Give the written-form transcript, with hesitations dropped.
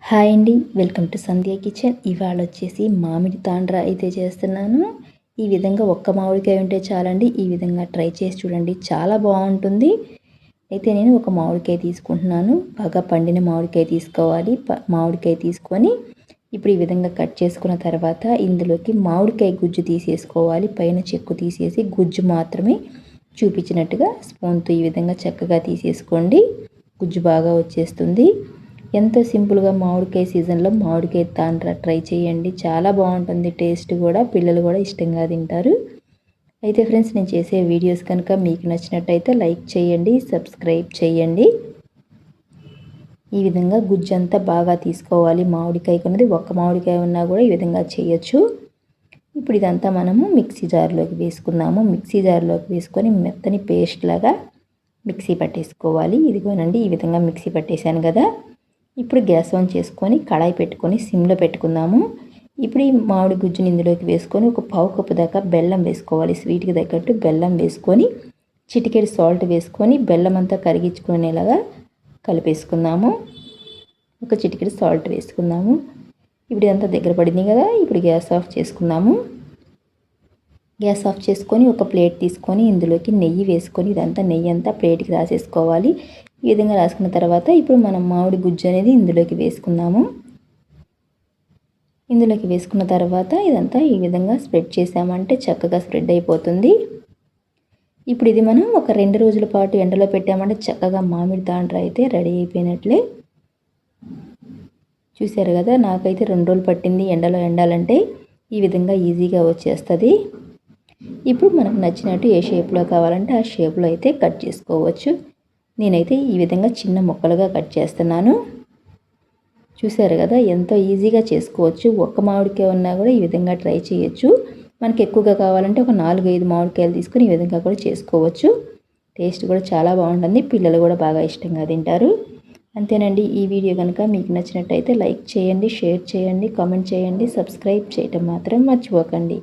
Hi అండి, welcome to Sandhya kitchen. ఇవాళ వచ్చేసి మామిడి తాండ్ర అయితే చేస్తున్నాను. ఈ విధంగా ఒక్క మామిడికాయ ఉంటే చాలండి, ఈ విధంగా ట్రై చేసి చూడండి, చాలా బాగుంటుంది. అయితే నేను ఒక మామిడికాయ తీసుకుంటున్నాను. బాగా పండిన మామిడికాయ తీసుకోవాలి. మామిడికాయ తీసుకొని ఇప్పుడు ఈ విధంగా కట్ చేసుకున్న తర్వాత ఇందులోకి మామిడికాయ గుజ్జు తీసేసుకోవాలి. పైన చెక్కు తీసేసి గుజ్జు మాత్రమే చూపించినట్టుగా స్పూన్తో ఈ విధంగా చక్కగా తీసేసుకోండి. గుజ్జు బాగా వచ్చేస్తుంది. ఎంతో సింపుల్గా మామిడికాయ సీజన్లో మామిడికాయ తాండ్ర ట్రై చేయండి, చాలా బాగుంటుంది. టేస్ట్ కూడా పిల్లలు కూడా ఇష్టంగా తింటారు. అయితే ఫ్రెండ్స్, నేను చేసే వీడియోస్ కనుక మీకు నచ్చినట్టయితే లైక్ చేయండి, సబ్స్క్రైబ్ చేయండి. ఈ విధంగా గుజ్జంతా బాగా తీసుకోవాలి. మామిడికాయ కొన్నది ఒక్క మామిడికాయ ఉన్నా కూడా ఈ విధంగా చేయొచ్చు. ఇప్పుడు ఇదంతా మనము మిక్సీ జార్లోకి వేసుకుందాము. మిక్సీ జార్లోకి వేసుకొని మెత్తని పేస్ట్ లాగా మిక్సీ పట్టేసుకోవాలి. ఇదిగోనండి, ఈ విధంగా మిక్సీ పట్టేశాను కదా. ఇప్పుడు గ్యాస్ ఆన్ చేసుకొని కడాయి పెట్టుకొని సిమ్లో పెట్టుకుందాము. ఇప్పుడు ఈ మామిడి గుజ్జుని ఇందులోకి వేసుకొని ఒక పావు కప్పు దాకా బెల్లం వేసుకోవాలి. స్వీట్కి తగ్గట్టు బెల్లం వేసుకొని చిటికెడు సాల్ట్ వేసుకొని బెల్లం అంతా కరిగించుకునేలాగా కలిపేసుకుందాము. ఒక చిటికెడు సాల్ట్ వేసుకుందాము. ఇప్పుడు ఇదంతా దగ్గర పడింది కదా. ఇప్పుడు గ్యాస్ ఆఫ్ చేసుకుందాము. గ్యాస్ ఆఫ్ చేసుకొని ఒక ప్లేట్ తీసుకొని ఇందులోకి నెయ్యి వేసుకొని ఇదంతా నెయ్యి అంతా ప్లేట్కి రాసేసుకోవాలి. ఈ విధంగా రాసుకున్న తర్వాత ఇప్పుడు మనం మామిడి గుజ్జు అనేది ఇందులోకి వేసుకుందాము. ఇందులోకి వేసుకున్న తర్వాత ఇదంతా ఈ విధంగా స్ప్రెడ్ చేసామంటే చక్కగా స్ప్రెడ్ అయిపోతుంది. ఇప్పుడు ఇది మనం ఒక 2 రోజుల పాటు ఎండలో పెట్టామంటే చక్కగా మామిడి తాండ్ర అయితే రెడీ అయిపోయినట్లే. చూశారు కదా, నాకైతే 2 రోజులు పట్టింది ఎండలో ఎండాలంటే. ఈ విధంగా ఈజీగా వచ్చేస్తుంది. ఇప్పుడు మనకు నచ్చినట్టు ఏ షేప్లో కావాలంటే ఆ షేప్లో అయితే కట్ చేసుకోవచ్చు. నేనైతే ఈ విధంగా చిన్న ముక్కలుగా కట్ చేస్తున్నాను. చూశారు కదా, ఎంతో ఈజీగా చేసుకోవచ్చు. ఒక్క మామిడికాయ ఉన్నా కూడా ఈ విధంగా ట్రై చేయొచ్చు. మనకి ఎక్కువగా కావాలంటే ఒక 4-5 మామిడికాయలు తీసుకొని ఈ విధంగా కూడా చేసుకోవచ్చు. టేస్ట్ కూడా చాలా బాగుంటుంది. పిల్లలు కూడా బాగా ఇష్టంగా తింటారు. అంతేనండి. ఈ వీడియో కనుక మీకు నచ్చినట్టయితే లైక్ చేయండి, షేర్ చేయండి, కామెంట్ చేయండి, సబ్స్క్రైబ్ చేయటం మాత్రం మర్చిపోకండి.